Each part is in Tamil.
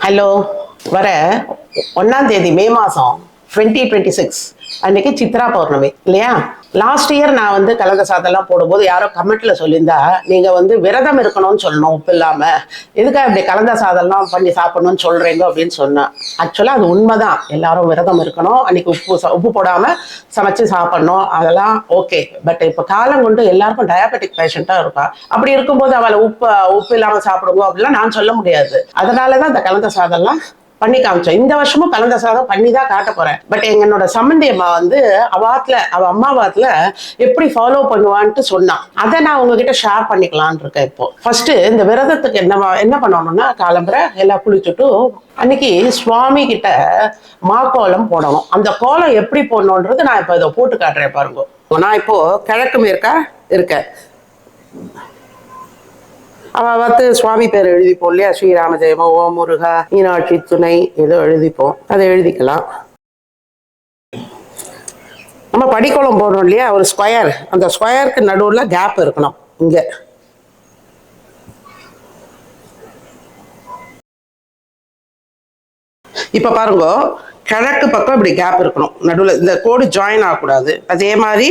ஹலோ. வர 1 மே மாதம் 2026 அன்னைக்கு சித்ரா பௌர்ணமி இல்லையா? லாஸ்ட் இயர் நான் வந்து கலந்த சாதம்லாம் போடும்போது யாரோ கமெண்ட்ல சொல்லியிருந்தா, நீங்க வந்து விரதம் இருக்கணும்னு சொல்லணும், உப்பு இல்லாம எதுக்காக இப்படி கலந்த சாதம்லாம் பண்ணி சாப்பிடணும்னு சொல்றீங்க அப்படின்னு சொன்னேன். ஆக்சுவலா அது உண்மைதான், எல்லாரும் விரதம் இருக்கணும், அன்னைக்கு உப்பு போடாம சமைச்சு சாப்பிடணும், அதெல்லாம் ஓகே. பட் இப்போ காலம் கொண்டு எல்லாருக்கும் டயபெட்டிக் பேஷண்டா இருக்கா. அப்படி இருக்கும்போது அவளை உப்பு இல்லாம சாப்பிடுவோம் அப்படிலாம் நான் சொல்ல முடியாது. அதனாலதான் இந்த கலந்த சாதம்லாம் பண்ணி காமிச்சோம். இந்த வருஷமும் கலந்த சாதம் பண்ணி தான் காட்ட போறேன். பட் என்னோட சம்மந்தி அம்மா வந்து அவ அம்மா வாத்துல எப்படி ஃபாலோ பண்ணுவான்ட்டு சொன்னான். அதை நான் உங்ககிட்ட ஷேர் பண்ணிக்கலான் இருக்கேன். இப்போ ஃபர்ஸ்ட் இந்த விரதத்துக்கு என்ன பண்ணணும்னா, காலம்பரை எல்லாம் குளிச்சுட்டு அன்னைக்கு சுவாமி கிட்ட மாக்கோலம் போடணும். அந்த கோலம் எப்படி போடணுன்றது நான் இப்போ இதை போட்டு காட்டுறேன் பாருங்க. நான் இப்போ கிழக்கு மேற்கா இருக்கேன். அவன் பார்த்து சுவாமி பேர் எழுதிப்போம் இல்லையா? ஸ்ரீராம ஜெயமோ, ஓ முருகா, மீனாட்சி துணை, ஏதோ எழுதிப்போம். அதை எழுதிக்கலாம். நம்ம படிக்கோளம் போடுறோம் இல்லையா? ஒரு ஸ்கொயர், அந்த ஸ்கொயருக்கு நடுவில் கேப் இருக்கணும். இங்க இப்ப பாருங்க, கிழக்கு பக்கம் இப்படி கேப் இருக்கணும், நடுவில் இந்த கோடு ஜாயின் ஆகக்கூடாது. அதே மாதிரி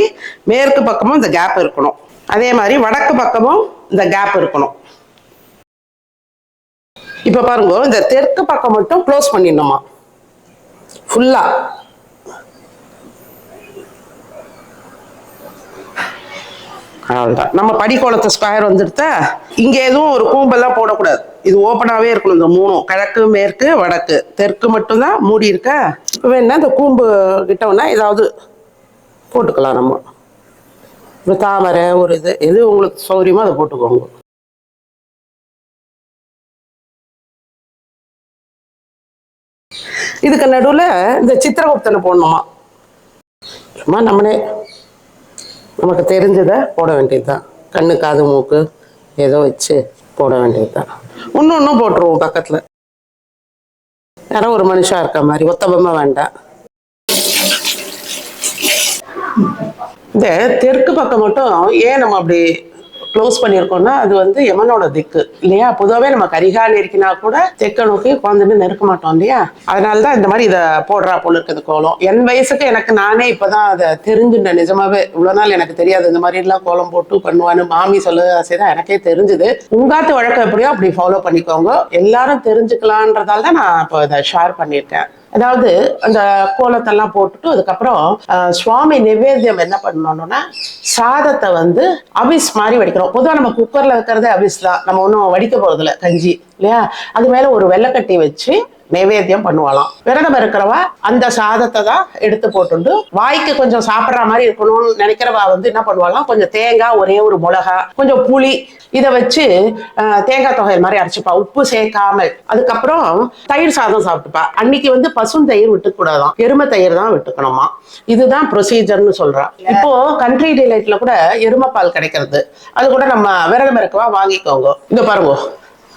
மேற்கு பக்கமும் இந்த கேப் இருக்கணும். அதே மாதிரி வடக்கு பக்கமும் இந்த கேப் இருக்கணும். இப்ப பாருங்க, இந்த தெற்கு பக்கம் மட்டும் க்ளோஸ் பண்ணிடணுமா ஃபுல்லா. அவ்வளவுதான், நம்ம படிக்கோளத்தை ஸ்கொயர் வந்துடுத்த. இங்க எதுவும் ஒரு கூம்பெல்லாம் போடக்கூடாது, இது ஓப்பனாவே இருக்கணும். இந்த மூணும், கிழக்கு மேற்கு வடக்கு, தெற்கு மட்டும்தான் மூடி இருக்க. வேணா இந்த கூம்பு கிட்டோம்னா ஏதாவது போட்டுக்கலாம். நம்ம ஒரு தாமரை, ஒரு இது எது உங்களுக்கு சௌகரியமோ அதை போட்டுக்கோங்க. இதுக்கு நடுவில் இந்த சித்திரகுப்தனை போடணுமா. சும்மா நமக்கு தெரிஞ்சதை போட வேண்டியதுதான். கண்ணு காது மூக்கு ஏதோ வச்சு போட வேண்டியதுதான். ஒன்றும் போட்டுருவோம் பக்கத்தில். யாரோ ஒரு மனுஷா இருக்க மாதிரி, ஒத்தபமா வேண்டாம். இந்த தெற்கு பக்கம் மட்டும் ஏன் நம்ம அப்படி க்ளோஸ் பண்ணியிருக்கோம்னா, அது வந்து யமனோட திக்கு இல்லையா? பொதுவாகவே நம்ம கரிகால் இருக்கினா கூட தெற்க நோக்கி குழந்தைன்னு நெருக்க மாட்டோம் இல்லையா? அதனாலதான் இந்த மாதிரி இதை போடுறா போல இருக்குது கோலம். என் வயசுக்கு எனக்கு நானே இப்பதான் அதை தெரிஞ்சுட்டேன். நிஜமாவே இவ்வளவு நாள் எனக்கு தெரியாது இந்த மாதிரி எல்லாம் கோலம் போட்டு பண்ணுவான்னு. மாமி சொல்ல ஆசைதான் எனக்கே தெரிஞ்சுது. உங்காத்து வழக்கம் எப்படியோ அப்படி ஃபாலோ பண்ணிக்கோங்க, எல்லாரும் தெரிஞ்சுக்கலான்றதால தான் நான் இப்போ இதை ஷேர் பண்ணியிருக்கேன். அதாவது அந்த கோலத்தெல்லாம் போட்டுட்டு அதுக்கப்புறம் சுவாமி நிவேத்தியம் என்ன பண்ணணும்னா, சாதத்தை வந்து அபிஸ் மாதிரி வடிக்கிறோம். பொதுவாக நம்ம குக்கர்ல வைக்கிறதே அபிஸ் தான், நம்ம ஒன்றும் வடிக்க போறது இல்லை, கஞ்சி இல்லையா? அது மேல ஒரு வெள்ளைக்கட்டி வச்சு நைவேத்தியம் பண்ணுவாளாம். விரதம் இருக்கிறவா அந்த சாதத்தை தான் எடுத்து போட்டு வாய்க்கு கொஞ்சம் சாப்பிட்ற மாதிரி இருக்கணும்னு நினைக்கிறவா வந்து என்ன பண்ணுவாளாம், கொஞ்சம் தேங்காய், ஒரே ஒரு மிளகா, கொஞ்சம் புளி, இதை வச்சு தேங்காய் தொகையல் மாதிரி அரைச்சிப்பா, உப்பு சேர்க்காமல். அதுக்கப்புறம் தயிர் சாதம் சாப்பிட்டுப்பா. அன்னைக்கு வந்து பசும் தயிர் விட்டுக்கூடாதான், எருமை தயிர் தான் விட்டுக்கணுமா. இதுதான் ப்ரொசீஜர்னு சொல்றா. இப்போ கண்ட்ரி டிலைட்ல கூட எருமை பால் கிடைக்கிறது, அது கூட நம்ம விரதம் இருக்கவா வாங்கிக்கோங்க. இங்க பாருங்க,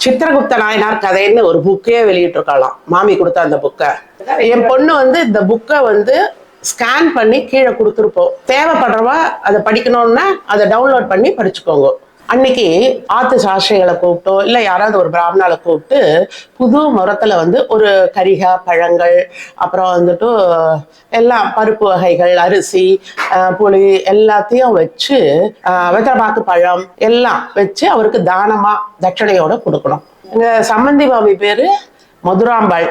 சித்திரகுப்த நாயனார் கதைன்னு ஒரு புக்கே வெளியிட்டு இருக்கலாம். மாமி கொடுத்த அந்த புக்கை என் பொண்ணு வந்து இந்த புக்கை வந்து ஸ்கேன் பண்ணி கீழே கொடுத்துருப்போம். தேவைப்படுறவா அதை படிக்கணும்னா அதை டவுன்லோட் பண்ணி படிச்சுக்கோங்க. அன்னைக்கு ஆத்து சாஸ்திரிகளை கூப்பிட்டோ இல்லை யாராவது ஒரு பிராமணால கூப்பிட்டு புது முறத்துல வந்து ஒரு கரிகா பழங்கள், அப்புறம் வந்துட்டு எல்லாம் பருப்பு வகைகள், அரிசி, புளி எல்லாத்தையும் வச்சு வெத்தலைப்பாக்கு பழம் எல்லாம் வச்சு அவருக்கு தானமா தட்சணையோட கொடுக்கணும். எங்க சம்மந்தி மாமி பேரு மதுராம்பாள்.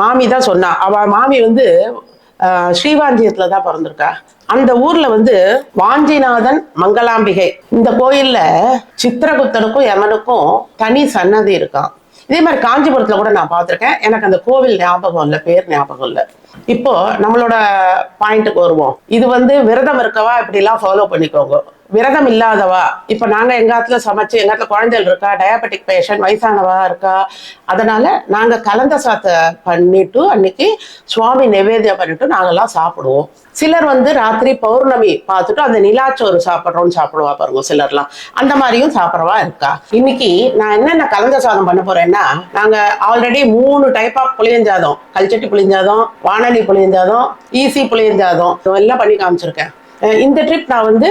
மாமி தான் சொன்னா. அவ மாமி வந்து ஸ்ரீவாஞ்சியத்துல தான் பிறந்திருக்கா. அந்த ஊர்ல வந்து வாஞ்சிநாதன் மங்களாம்பிகை, இந்த கோயில்ல சித்திரகுப்தனுக்கும் யமனுக்கும் தனி சன்னதி இருக்கான். இதே மாதிரி காஞ்சிபுரத்துல கூட நான் பார்த்திருக்கேன். எனக்கு அந்த கோவில் ஞாபகம் இல்லை, பேர் ஞாபகம் இல்லை. இப்போ நம்மளோட பாயிண்ட்டுக்கு வருவோம். இது வந்து விரதம் இருக்கவா இப்படி எல்லாம் ஃபாலோ பண்ணிக்கோங்க. விரதம் இல்லாதவா, இப்ப நாங்க எங்காத்துல சமைச்சு, எங்காத்துல குழந்தைகள் இருக்கா, டயபெட்டிக் பேஷண்ட், வயசானவா இருக்கா, அதனால நாங்க கலந்த சாத்தை பண்ணிட்டு அன்னைக்கு சுவாமி நிவேதியம் பண்ணிட்டு நாங்கெல்லாம் சாப்பிடுவோம். சிலர் வந்து ராத்திரி பௌர்ணமி பார்த்துட்டு அந்த நிலாச்சோறு சாப்பிட்றோம்னு சாப்பிடுவா பாருங்க, சிலர்லாம் அந்த மாதிரியும் சாப்பிட்றவா இருக்கா. இன்னைக்கு நான் என்னென்ன கலந்த சாதம் பண்ண போறேன்னா, நாங்க ஆல்ரெடி 3 டைப் ஆஃப் புளியஞ்சாதம், கல்ச்சட்டி புளியஞ்சாதம், வானலி புளியஞ்சாதம், ஈசி புளியஞ்சாதம் எல்லாம் பண்ணி காமிச்சிருக்கேன். இந்த ட்ரிப் நான் வந்து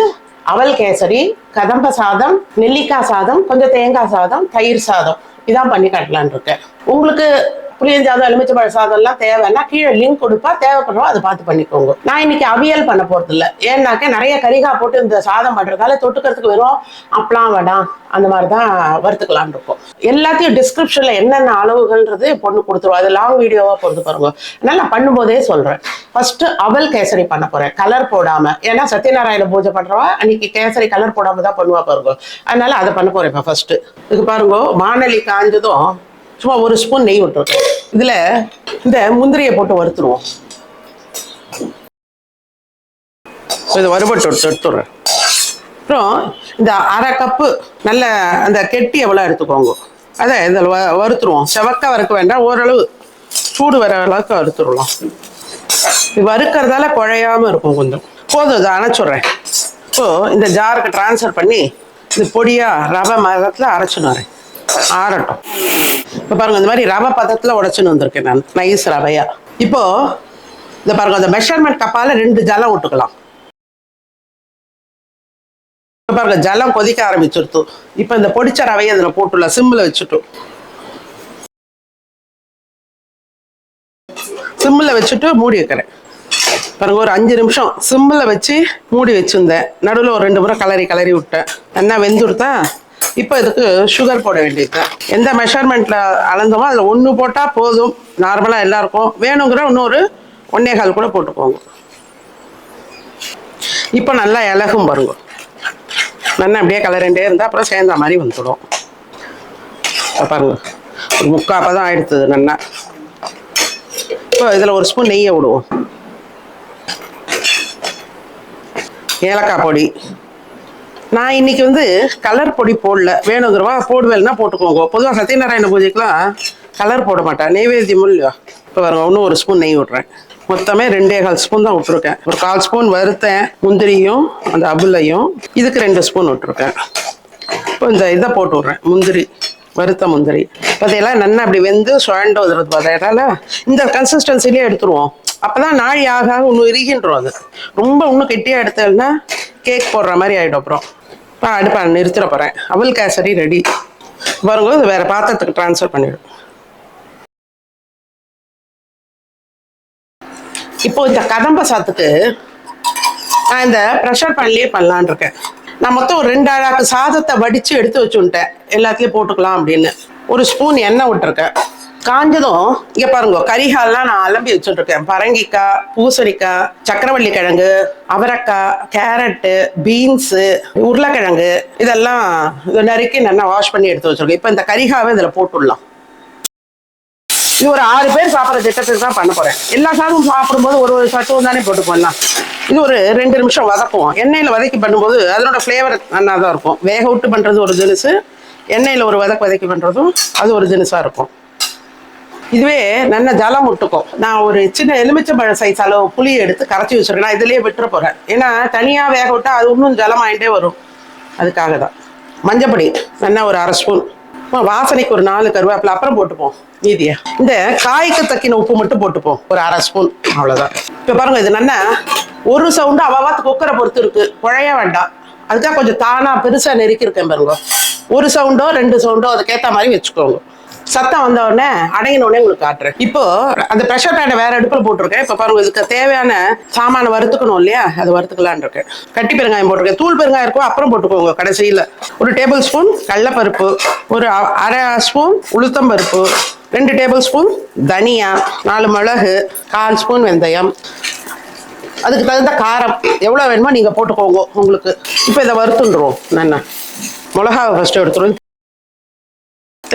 அவல் கேசரி, கதம்ப சாதம், நெல்லிக்காய் சாதம், கொஞ்சம் தேங்காய் சாதம், தயிர் சாதம் இதான் பண்ணி காட்டலான் இருக்கேன். உங்களுக்கு புளியஞ்சாதம் எலுமிச்சம்பழ சாதம் எல்லாம் தேவைன்னா கீழே லிங்க் கொடுப்பா, தேவைப்படுறோம் அதை பார்த்து பண்ணிக்கோங்க. நான் இன்னைக்கு அவியல் பண்ண போறது இல்லை, ஏன்னாக்க நிறைய கரிகாய் போட்டு இந்த சாதம் பண்றதால தொட்டுக்கிறதுக்கு வெறும் அப்பளம் வடம் அந்த மாதிரிதான் வறுத்துக்கலான் இருக்கும். எல்லாத்தையும் டிஸ்கிரிப்ஷன்ல என்னென்ன அளவுகள்ன்றது பொண்ணு கொடுத்துருவோம், அது லாங் வீடியோவா பொறுத்து பாருங்க. அதனால நான் பண்ணும்போதே சொல்றேன். ஃபர்ஸ்ட் அவல் கேசரி பண்ண போறேன், கலர் போடாம. ஏன்னா சத்யநாராயண பூஜை பண்றவா அன்னைக்கு கேசரி கலர் போடாம தான் பண்ணுவா பாருங்க. அதனால அதை பண்ண போறேன் இப்ப ஃபர்ஸ்ட். இது பாருங்க, வானலி காஞ்சதும் சும்மா ஒரு ஸ்பூன் நெய் விட்டுருக்கேன். இதுல இந்த முந்திரியை போட்டு வறுத்துருவோம். இதை வறுபட்டு எடுத்துடுறேன். அப்புறம் இந்த அரை கப்பு நல்ல அந்த கெட்டி எவ்வளோ எடுத்துக்கோங்க, அதை இதில் வறுத்துருவோம். செவக்க வறுக்க வேண்டாம், ஓரளவு சூடு வர அளவுக்கு வறுத்துடலாம். இது வறுக்கிறதால குழையாம இருக்கும் கொஞ்சம். போதும், இதை அணைச்சுடுறேன். இப்போ இந்த ஜாருக்கு டிரான்ஸ்ஃபர் பண்ணி இது பொடியா ரவை மதத்தில் அரைச்சுன்னு வரேன், ஆறட்டும். இப்போ பாருங்க, இந்த மாதிரி ரவை பதத்தில் உடைச்சுன்னு வந்திருக்கேன் நான், நைஸ் ரவையா. இப்போ இந்த பாருங்க, அந்த மெஷர்மெண்ட் கப்பால 2 ஜலம் விட்டுக்கலாம். பாருங்க, ஜலம் கொதிக்க ஆரம்பிச்சிருத்து. இப்ப இந்த பொடிச்ச ரவையை அதுல போட்டுலாம், சிம்மில் வச்சுட்டோம். சிம்மில் வச்சுட்டு மூடி வைக்கிறேன். பாருங்க, ஒரு 5 நிமிஷம் சிம்மில் வச்சு மூடி வச்சிருந்தேன். நடுவில் ஒரு 2 முறை கிளறி விட்டேன். நல்லா வெந்துடுத்தா. இப்போ இதுக்கு சுகர் போட வேண்டியது. எந்த மெஷர்மெண்ட்ல அளந்தோமோ அதில் 1 போட்டால் போதும், நார்மலாக எல்லாருக்கும். வேணுங்கிற இன்னொரு 1.25 கூட போட்டுக்கோங்க. இப்போ நல்லா இலகும் பாருங்க, நல்லா அப்படியே கலரண்டே இருந்தால் அப்புறம் சேர்ந்த மாதிரி வந்துடும். பாருங்க, ஒரு 3/4 பதம் ஆயிடுத்துது நல்லா. இப்போ இதில் ஒரு ஸ்பூன் நெய்யை விடுவோம். ஏலக்காய் பொடி நான் இன்னைக்கு கலர் பொடி போடல, வேணுங்கிறவா போடுவேன்னா போட்டுக்கோங்க. பொதுவாக சத்யநாராயண பூஜைக்கெலாம் கலர் போட மாட்டேன், நெய்வேத்தியம் இல்லையா. இப்போ பாருங்க, இன்னும் ஒரு ஸ்பூன் நெய் விட்றேன். மொத்தமே 2.25 ஸ்பூன் தான் விட்டுருக்கேன். ஒரு 1/4 ஸ்பூன் வறுத்தேன் முந்திரியும் அந்த அபுலையும், இதுக்கு 2 ஸ்பூன் விட்டுருக்கேன். இப்போ இந்த இதை போட்டு விட்றேன், முந்திரி, வறுத்த முந்திரி. அதெல்லாம் நல்லா அப்படி வெந்து சுழண்டு வந்துடுது. அதனால இந்த கன்சிஸ்டன்சிலேயே எடுத்துருவோம். அப்போதான் நாழி ஆக இன்னும் இறுகின்றோம். அது ரொம்ப இன்னும் கெட்டியாக எடுத்தேன்னா கேக் போடுற மாதிரி ஆகிடும். அப்புறம் இப்போ அடுப்பை நிறுத்திட போகிறேன். அவல் கேசரி ரெடி. பாருங்க, இது வேறு பாத்திரத்துக்கு ட்ரான்ஸ்ஃபர் பண்ணிவிடும். இப்போ இந்த கதம்ப சாத்துக்கு நான் இந்த ப்ரெஷர் பேன்லேயே பண்ணலான் இருக்கேன். நான் மொத்தம் ஒரு 2 அழாக்கு சாதத்தை வடித்து எடுத்து வச்சுட்டேன், எல்லாத்துலேயும் போட்டுக்கலாம் அப்படின்னு. ஒரு ஸ்பூன் எண்ணெய் விட்டுருக்கேன். காஞ்சதும் இங்கே பாருங்க, கரிகாலாம் நான் அலம்பி வச்சுட்டுருக்கேன். பரங்கிக்காய், பூசணிக்காய், சக்கரவள்ளி கிழங்கு, அவரைக்காய், கேரட்டு, பீன்ஸு, உருளைக்கிழங்கு இதெல்லாம் இதை நறுக்கி நல்லா வாஷ் பண்ணி எடுத்து வச்சுருக்கேன். இப்போ இந்த கரிகாவை இதில் போட்டுடலாம். இது ஒரு 6 பேர் சாப்பிட்ற திட்டத்துக்கு தான் பண்ண போகிறேன். எல்லா சாதமும் சாப்பிடும்போது ஒரு சட்டுவும் தானே போட்டு போடலாம். இது ஒரு 2 நிமிஷம் வதக்குவோம். எண்ணெயில் வதக்கி பண்ணும்போது அதனோட ஃப்ளேவர் நல்லா தான் இருக்கும். வேக விட்டு பண்ணுறது ஒரு தினுசு, எண்ணெயில் ஒரு வதக்கி பண்ணுறதும் அது ஒரு தினுசாக இருக்கும். இதுவே நல்ல ஜலம் விட்டுக்கும். நான் ஒரு சின்ன எலுமிச்சம்பழ சைஸ் அளவு புளியை எடுத்து கரைச்சி வச்சுருக்கேன். நான் இதுலேயே விட்டுற போகிறேன், ஏன்னா தனியாக வேக விட்டால் அது இன்னும் ஜலமாயிட்டே வரும். அதுக்காக தான். மஞ்சப்பொடி நல்லா ஒரு 1/2 ஸ்பூன். வாசனைக்கு ஒரு 4 கருவேப்பிலை அப்புறம் போட்டுப்போம் மீதியை. இந்த காய்க்கு தக்கின உப்பு மட்டும் போட்டுப்போம், ஒரு 1/2 ஸ்பூன், அவ்வளோதான். இப்போ பாருங்க, இது நல்லா ஒரு சவுண்டு அவாத்து குக்கரை பொறுத்து இருக்கு, குழைய வேண்டாம். அதுக்காக கொஞ்சம் தானா பெருசாக நெருக்கியிருக்கேன் பாருங்க. 1 சவுண்டோ 2 சவுண்டோ அதுக்கேற்ற மாதிரி வச்சுக்கோங்க. சத்தம் வந்த உடனே அடங்கின உடனே உங்களுக்கு காட்டுறேன். இப்போ அந்த ப்ரெஷர் பேனை வேற அடுப்பில் போட்டிருக்கேன். இப்போ பாருங்க, இதுக்கு தேவையான சாமானை வறுத்துக்கணும் இல்லையா, அது வறுத்துக்கலான் இருக்கேன். கட்டி பெருங்காயம் போட்டிருக்கேன். தூள் பெருங்காயம் இருக்கும், அப்புறம் போட்டுக்கோங்க கடைசியில். ஒரு டேபிள் ஸ்பூன் கடலைப்பருப்பு, ஒரு 1/2 ஸ்பூன் உளுத்தம்பருப்பு, 2 டேபிள் ஸ்பூன் தனியா, 4 மிளகு, 1/4 ஸ்பூன் வெந்தயம். அதுக்கு தகுந்த காரம் எவ்வளோ வேணுமோ நீங்கள் போட்டுக்கோங்க உங்களுக்கு. இப்போ இதை வறுத்துண்டுருவோம். நல்லா மிளகாவை ஃபஸ்ட்டு எடுத்துருவோம்.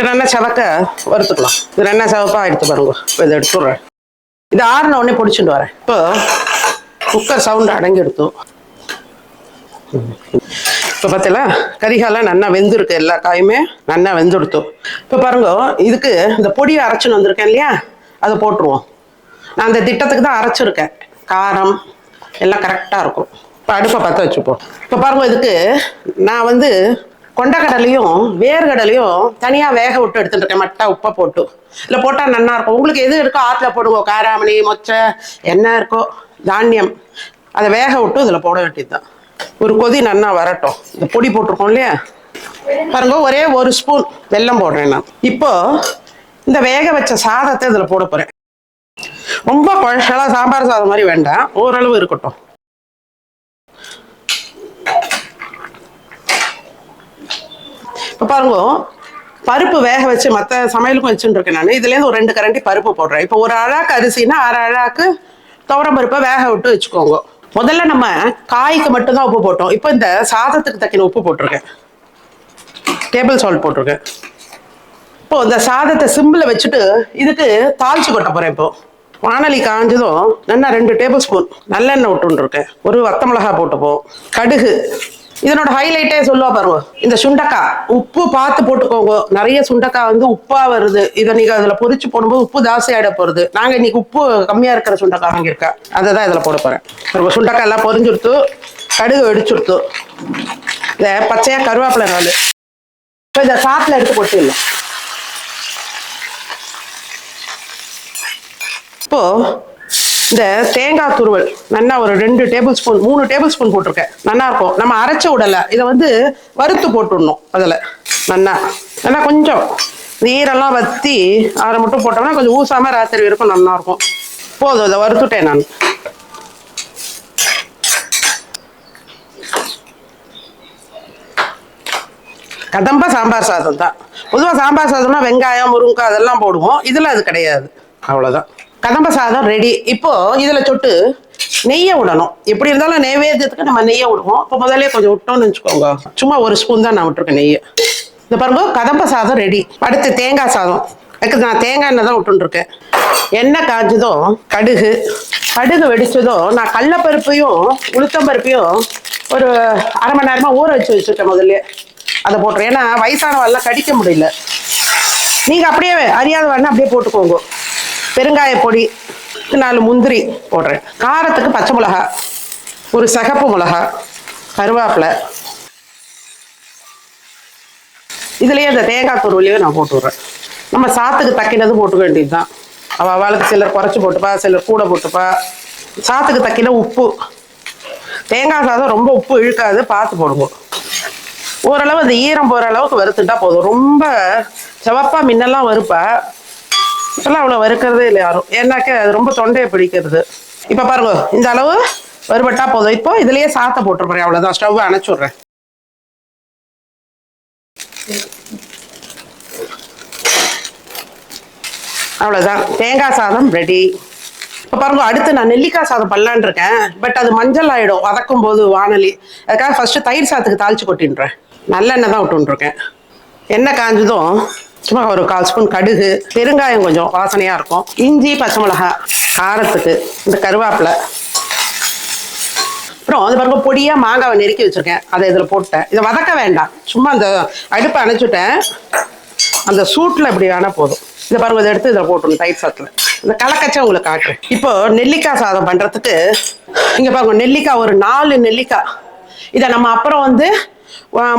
நல்லா சவக்க வறுத்துக்கலாம். இது நல்லா சவப்பாக எடுத்து பாருங்க. இப்போ இதை எடுத்துடுறேன். இது ஆறின உடனே பிடிச்சிட்டு வரேன். இப்போ குக்கர் சவுண்டு அடங்கி எடுத்தோம். இப்போ பார்த்தீங்களா, கரிகாலாம் நல்லா வெந்திருக்கு, எல்லா காயுமே நல்லா வெந்துடுத்தோம். இப்போ பாருங்க, இதுக்கு இந்த பொடியை அரைச்சின்னு வந்திருக்கேன் இல்லையா, அதை போட்டுருவோம். நான் அந்த திட்டத்துக்கு தான் அரைச்சிருக்கேன். காரம் எல்லாம் கரெக்டாக இருக்கும். இப்போ அடுப்பை பற்ற வச்சுப்போம். இப்போ பாருங்க, இதுக்கு நான் கொண்டக்கடலையும் வேர்கடலையும் தனியாக வேக விட்டு எடுத்துட்டு இருக்கேன், மட்டா உப்பை போட்டு. இல்லை போட்டால் நல்லா இருக்கும். உங்களுக்கு எது இருக்கோ ஆற்றுல போடுங்க, காராமணி, மொச்சை, என்ன இருக்கோ தானியம், அதை வேக விட்டு இதில் போட வேண்டியது தான். ஒரு கொதி நல்லா வரட்டும். இந்த பொடி போட்டிருக்கோம் இல்லையா, பாருங்க, ஒரே 1 ஸ்பூன் வெல்லம் போடுறேன் நான். இப்போ இந்த வேக வச்ச சாதத்தை இதில் போட போகிறேன். ரொம்ப குழச்சலா சாம்பார் சாதம் மாதிரி வேண்டாம், ஓரளவு இருக்கட்டும். இப்போ பாருங்க, பருப்பு வேக வச்சு மற்ற சமையலுக்கும் வச்சுட்டு இருக்கேன் நான். இதுலேருந்து ஒரு 2 கரண்டி பருப்பு போடுறேன். இப்போ ஒரு அழாக்கு அரிசினா 1/2 அழாக்கு துவரம் பருப்பை வேக விட்டு வச்சுக்கோங்க. முதல்ல நம்ம காய்க்கு மட்டும்தான் உப்பு போட்டோம். இப்போ இந்த சாதத்துக்கு தக்கின உப்பு போட்டிருக்கேன், டேபிள் சால்ட் போட்டிருக்கேன். இப்போ இந்த சாதத்தை சிம்பிள் வச்சுட்டு இதுக்கு தாளிச்சு கொட்ட போகிறேன். இப்போ வானலி காஞ்சதும் நல்லா 2 டேபிள் ஸ்பூன் நல்லெண்ணெய் விட்டுருக்கேன். ஒரு வத்த மிளகா போட்டுப்போம், கடுகு. இதனோட ஹைலைட்டே சொல்லுவா பாருங்க, இந்த சுண்டக்காய் உப்பு பார்த்து போட்டுக்கோங்க. நிறைய சுண்டக்காய் வந்து உப்பா வருது. இதை நீங்க அதுல பொரிச்சு போடும்போது உப்பு ஜாஸ்தி ஆயிட போறது. நாங்க இன்னைக்கு உப்பு கம்மியா இருக்கிற சுண்டக்காய் வாங்கியிருக்கா, அதை தான் இதுல போட போறேன். சுண்டக்காய் எல்லாம் பொரிஞ்சுடுத்து, கடுகு வெடிச்சுடுத்து, இந்த பச்சையா கருவேப்பிலை நாள் இப்போ இந்த சாப்பில் எடுத்து போட்டுடலாம். இப்போ இந்த தேங்காய் துருவல் நல்லா ஒரு 2 டேபிள் ஸ்பூன் 3 டேபிள் ஸ்பூன் போட்டிருக்கேன். நல்லா இருக்கும். நம்ம அரைச்ச விடலை, இதை வந்து வறுத்து போட்டுடணும். அதில் நல்லா கொஞ்சம் நீரெல்லாம் வற்றி அதை மட்டும் போட்டோம்னா கொஞ்சம் ஊசாம ராத்திரி வரைக்கும் நல்லா இருக்கும். போதும், இதை வறுத்துட்டேன் நான். கதம்ப சாம்பார் சாதம் தான். பொதுவாக சாம்பார் சாதம்னா வெங்காயம் முருங்கைக்காய் அதெல்லாம் போடுவோம், இதில் அது கிடையாது. அவ்வளோதான், கதம்ப சாதம் ரெடி. இப்போ இதில் சொட்டு நெய்யை விடணும். எப்படி இருந்தாலும் நைவேத்தியத்துக்கு நம்ம நெய்யை விடுவோம். இப்போ முதல்ல கொஞ்சம் விட்டோம்னு வச்சுக்கோங்க. சும்மா ஒரு ஸ்பூன் தான் நான் விட்டுருக்கேன் நெய்யை. இந்த பாருங்க, கதம்ப சாதம் ரெடி. அடுத்து தேங்காய் சாதம். அதுக்கு நான் தேங்காய் எண்ணெய் தான் விட்டுருக்கேன். எண்ணெய் காய்ச்சதும் கடுகு வெடிச்சதும் நான் கடலைப்பருப்பையும் உளுத்தம்பருப்பையும் ஒரு 1/2 மணி நேரமாக ஊற வச்சுட்டேன். முதல்ல அதை போட்டுறேன், ஏன்னா வயசானவெல்லாம் கடிக்க முடியல. நீங்கள் அப்படியே அறியாத வேணா அப்படியே போட்டுக்கோங்க. பெருங்காய பொடி 4 முந்திரி போடுறேன். காரத்துக்கு பச்சை மிளகா, ஒரு சிகப்பு மிளகா, கருவேப்பிலை. இதுலேயே அந்த தேங்காய் துருவிலையும் நான் போட்டு விட்றேன். நம்ம சாத்துக்கு தக்கினது போட்டுக்க வேண்டியது தான். அவளுக்கு சிலர் குறைச்சி போட்டுப்பா, சிலர் கூட போட்டுப்பா. சாத்துக்கு தக்கின உப்பு. தேங்காய் சாதம் ரொம்ப உப்பு இழுக்காது, பார்த்து போடுங்க. ஓரளவு அந்த ஈரம் போகிற அளவுக்கு வறுத்துட்டா போதும். ரொம்ப செவப்பா முன்னெல்லாம் வறுப்பா, இப்பெல்லாம் அவ்வளோ வறுக்கிறதே இல்லை யாரும். ஏன்னாக்க அது ரொம்ப தொண்டையை பிடிக்கிறது. இப்போ பாருங்க, இந்த அளவு வறுபட்டா போதும். இப்போ இதுலேயே சாத்தை போட்டுருப்பேன். அவ்வளோதான், ஸ்டவ் அணைச்சுட்றேன். அவ்வளோதான், தேங்காய் சாதம் ரெடி. இப்போ பாருங்க, அடுத்து நான் நெல்லிக்காய் சாதம் பண்ணலான் இருக்கேன். பட் அது மஞ்சள் ஆகிடும் வதக்கும் போது வானலி. அதுக்காக ஃபர்ஸ்ட்டு தயிர் சாதத்துக்கு தாளிச்சு கொட்டின்றேன். நல்லெண்ணெய் தான் விட்டுருக்கேன். எண்ணெய் காஞ்சதும் சும்மா ஒரு 1/4 ஸ்பூன் கடுகு, பெருங்காயம் கொஞ்சம் வாசனையாக இருக்கும், இஞ்சி பச்சை மிளகா காரத்துக்கு, இந்த கருவேப்பிலை. அப்புறம் அது பாருங்க, பொடியாக மாங்காவை நெருக்கி வச்சுருக்கேன், அதை இதில் போட்டேன். இதை வதக்க வேண்டாம், சும்மா அந்த அடுப்பை அணைச்சுட்டேன். அந்த சூட்டில் இப்படி ஆனால் போதும். இதை பாருங்க, இதை எடுத்து இதில் போட்டுருணும் தயிர் சாதத்தில். இந்த கலக்கச்சா உங்களுக்கு காட்டுறேன். இப்போ நெல்லிக்காய் சாதம் பண்ணுறதுக்கு இங்கே பாருங்க, நெல்லிக்காய் ஒரு 4 நெல்லிக்காய். இதை நம்ம அப்புறம் வந்து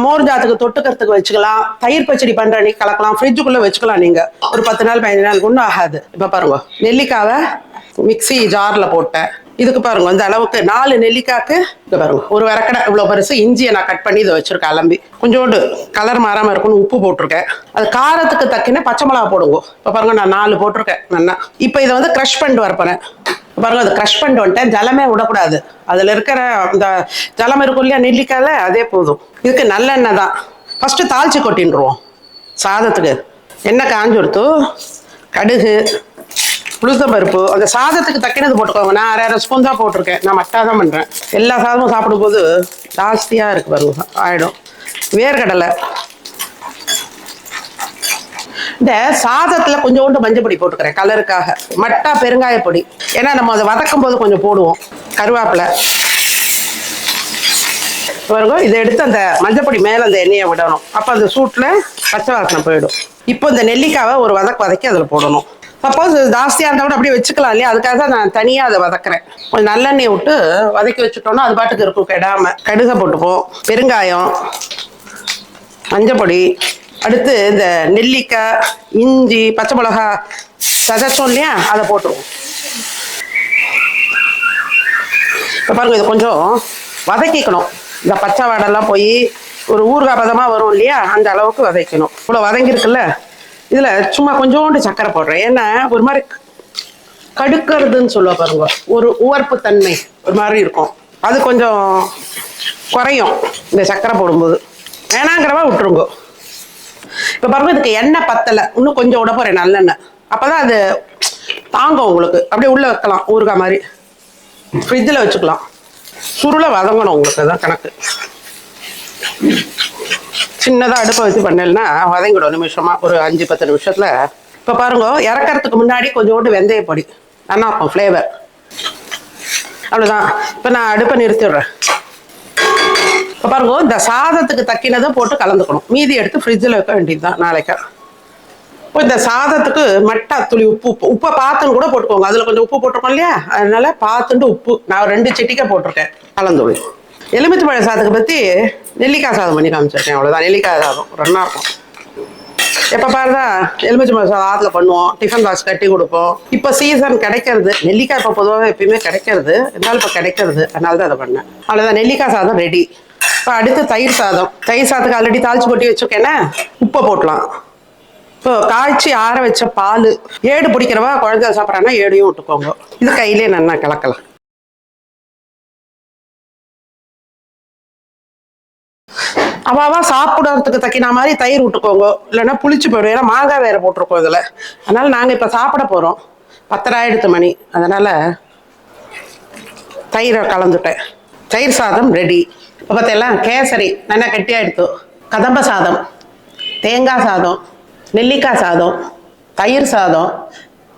மோர் ஜாத்துக்கு தொட்டுக்கிறதுக்கு வச்சுக்கலாம். தயிர் பச்சடி பண்ற அன்னைக்கு கலக்கலாம், ஃப்ரிட்ஜுக்குள்ள வச்சுக்கலாம். நீங்க ஒரு 10 நாள் 15 நாளுக்கு ஒன்றும் ஆகாது. இப்ப பாருங்க, நெல்லிக்காவை மிக்சி ஜார்ல போட்டேன். இதுக்கு பாருங்க, இந்த அளவுக்கு 4 நெல்லிக்காய்க்கு இங்க பாருங்க ஒரு வரக்கடை இவ்வளவு பெருசு இஞ்சியை நான் கட் பண்ணி இதை வச்சிருக்கேன். அலம்பி கொஞ்சோண்டு கலர் மாறாம இருக்கும்னு உப்பு போட்டிருக்கேன். அது காரத்துக்கு தக்கின பச்சை மிளகா போடுங்க. இப்ப பாருங்க, நான் 4 போட்டிருக்கேன். நல்லா இப்போ இதை வந்து க்ரஷ் பண்ணிட்டு வரப்போறேன். பாருங்க, அது க்ரஷ் பண்ணிட்டு வந்துட்டேன். ஜலமே விடக்கூடாது, அதுல இருக்கிற இந்த ஜலம் இருக்கும் இல்லையா நெல்லிக்காயில, அதே போதும். இதுக்கு நல்லெண்ணெய் தான் ஃபர்ஸ்ட் தாளிச்சு கொட்டின்றுவோம். சாதத்துக்கு எண்ணெய் காஞ்சி கொடுத்து கடுகு உளுத்தம் பருப்பு, அந்த சாதத்துக்கு தக்கினது போட்டுக்கோங்க. நான் 1/2 ஸ்பூன் தான் போட்டிருக்கேன். நான் மட்டா தான் பண்றேன். எல்லா சாதமும் சாப்பிடும்போது ஜாஸ்தியா இருக்கு பாருங்க, ஆயிடும். வேர்க்கடலை, இந்த சாதத்துல கொஞ்சோண்டு மஞ்சள் பொடி போட்டுக்கிறேன் கலருக்காக. மட்டா பெருங்காய பொடி, ஏன்னா நம்ம அதை வதக்கும் போது கொஞ்சம் போடுவோம். கருவேப்பிலை பாருங்க, இதை எடுத்து அந்த மஞ்சள் பொடி மேல அந்த எண்ணெயை விடணும். அப்ப அந்த சூட்ல பச்சை வாசனை போயிடும். இப்போ இந்த நெல்லிக்காவை ஒரு வதக்கி அதில் போடணும். சப்போஸ் ஜாஸ்தியாக இருந்தால் கூட அப்படியே வச்சுக்கலாம் இல்லையா, அதுக்காக தான் நான் தனியாக அதை வதக்குறேன். கொஞ்சம் நல்லெண்ணெய் விட்டு வதக்கி வச்சுட்டோம்னா அது பாட்டுக்கு இருக்கும், கெடாம. கடுகை போட்டுப்போம், பெருங்காயம், மஞ்சள் பொடி. அடுத்து இந்த நெல்லிக்காய், இஞ்சி, பச்சை மிளகா சதைச்சோம் இல்லையா, அதை போட்டுருவோம். இப்போ பாருங்க, இதை கொஞ்சம் வதக்கிக்கணும். இந்த பச்சை வாடெல்லாம் போய் ஒரு ஊறுகாய் பதமாக வரும் இல்லையா, அந்த அளவுக்கு வதக்கணும். இவ்வளோ வதங்கிருக்குல்ல, இதில் சும்மா கொஞ்சோண்டு சர்க்கரை போடுறேன். ஏன்னா ஒரு மாதிரி கடுக்கிறதுன்னு சொல்லுவா பாருங்க, ஒரு உவர்ப்பு தன்மை ஒரு மாதிரி இருக்கும். அது கொஞ்சம் குறையும் இந்த சர்க்கரை போடும்போது. வேணாங்கிறவா விட்டுருங்க. இப்போ பாருங்க, இதுக்கு எண்ணெய் பத்தலை, இன்னும் கொஞ்சம் விட போகிறேன் நல்லெண்ணெய். அப்போ தான் அது தாங்கும் உங்களுக்கு. அப்படியே உள்ளே வைக்கலாம், ஊறுகாய் மாதிரி ஃப்ரிட்ஜில் வச்சுக்கலாம். சுருளை வதங்கணும் உங்களுக்கு, அதுதான் கணக்கு. சின்னதாக அடுப்பை வச்சு பண்ணலைன்னா வதங்கிடும் நிமிஷமாக, ஒரு 5-10 நிமிஷத்தில். இப்போ பாருங்க, இறக்கறதுக்கு முன்னாடி கொஞ்சோண்டு வெந்தயப்பொடி நல்லா இருக்கும் ஃப்ளேவர். அவ்வளோதான். இப்போ நான் அடுப்பை நிறுத்திடுறேன். இப்போ பாருங்க, இந்த சாதத்துக்கு தக்கினதை போட்டு கலந்துக்கணும். மீதி எடுத்து ஃப்ரிட்ஜில் வைக்க வேண்டியது தான் நாளைக்கு. இப்போ இந்த சாதத்துக்கு மட்டா துளி உப்பை பார்த்துன்னு கூட போட்டுக்கோங்க. அதில் கொஞ்சம் உப்பு போட்டிருக்கோம் இல்லையா, அதனால பார்த்துட்டு உப்பு நான் 2 சிட்டிக்காய் போட்டிருக்கேன் கலந்துள்ளி. எலுமிச்சை பழ சாதத்துக்கு பற்றி நெல்லிக்காய் சாதம் பண்ணி காமிச்சிருக்கேன். அவ்வளோதான். நெல்லிக்காய் சாதம் ரெண்டா இருக்கும். எப்போ பாருதான் எலுமிச்சை பழ சாதம் ஆற்றுல பண்ணுவோம், டிஃபன் பாக்ஸ் கட்டி கொடுப்போம். இப்போ சீசன் கிடைக்கிறது நெல்லிக்காய். இப்போ பொதுவாக எப்பயுமே கிடைக்கிறது, இருந்தாலும் இப்போ கிடைக்கிறது, அதனால தான் அதை பண்ணேன். அவ்வளோதான். நெல்லிக்காய் சாதம் ரெடி. இப்போ அடுத்து தயிர் சாதம். தயிர் சாதத்துக்கு ஆல்ரெடி தாளிச்சு கொட்டி வச்சுருக்கேன்னா உப்பை போட்டலாம். இப்போ காய்ச்சி ஆற வச்ச பால், ஏடு பிடிக்கிறவா குழந்தை சாப்பிட்றான்னா ஏடையும் விட்டுக்கோங்க. இது கையிலே நல்லா கலக்கலாம். அவாவா சாப்பிடறதுக்கு தக்கின மாதிரி தயிர் விட்டுக்கோங்க, இல்லைன்னா புளிச்சு போயிடும். ஏன்னா மாங்காய் வேற போட்டிருக்கோம் இதில். அதனால நாங்கள் இப்போ சாப்பிட போகிறோம். 10:30 மணி. அதனால தயிரை கலந்துட்டேன். தயிர் சாதம் ரெடி. இப்போ பார்த்தெல்லாம் கேசரி நல்லா கெட்டியாக எடுத்து, கதம்ப சாதம், தேங்காய் சாதம், நெல்லிக்காய் சாதம், தயிர் சாதம்,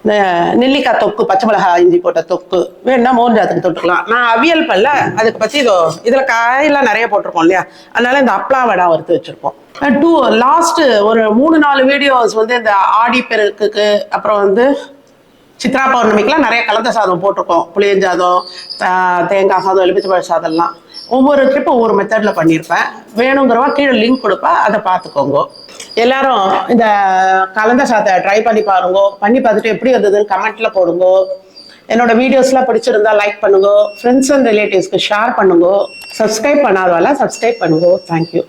இந்த நெல்லிக்காய் தொக்கு, பச்சை மிளகாய் இஞ்சி போட்ட தொக்கு, வேணுன்னா மோர் ஜாத்துக்கு தொட்டுக்கலாம். நான் அவியல் பண்ணல, அதுக்கு பற்றி இதில் காயெல்லாம் நிறைய போட்டிருக்கோம் இல்லையா, அதனால இந்த அப்பளா வடை வறுத்து வச்சுருப்போம். லாஸ்ட்டு ஒரு 3-4 வீடியோஸ் வந்து இந்த ஆடி பெருக்குக்கு, அப்புறம் வந்து சித்ரா பௌர்ணமிக்கெலாம் நிறைய கலந்த சாதம் போட்டிருக்கோம். புளியஞ்சாதம், தேங்காய் சாதம், எலுமிச்சை சாதம்லாம் ஒவ்வொரு ட்ரிப்பு ஒவ்வொரு மெத்தடில் பண்ணியிருப்பேன். வேணுங்கிறவா கீழே லிங்க் கொடுப்பேன், அதை பார்த்துக்கோங்க. எல்லாரும் இந்த கலந்த சாதத்தை ட்ரை பண்ணி பாருங்க. பண்ணி பார்த்துட்டு எப்படி வந்ததுன்னு கமெண்ட்ல போடுங்க. என்னோட வீடியோஸ்லாம் பிடிச்சிருந்தா லைக் பண்ணுங்க. ஃப்ரெண்ட்ஸ் அண்ட் ரிலேட்டிவ்ஸ்க்கு ஷேர் பண்ணுங்க. சப்ஸ்கிரைப் பண்ணாதவெல்லாம் சப்ஸ்கிரைப் பண்ணுங்க. தேங்க்யூ.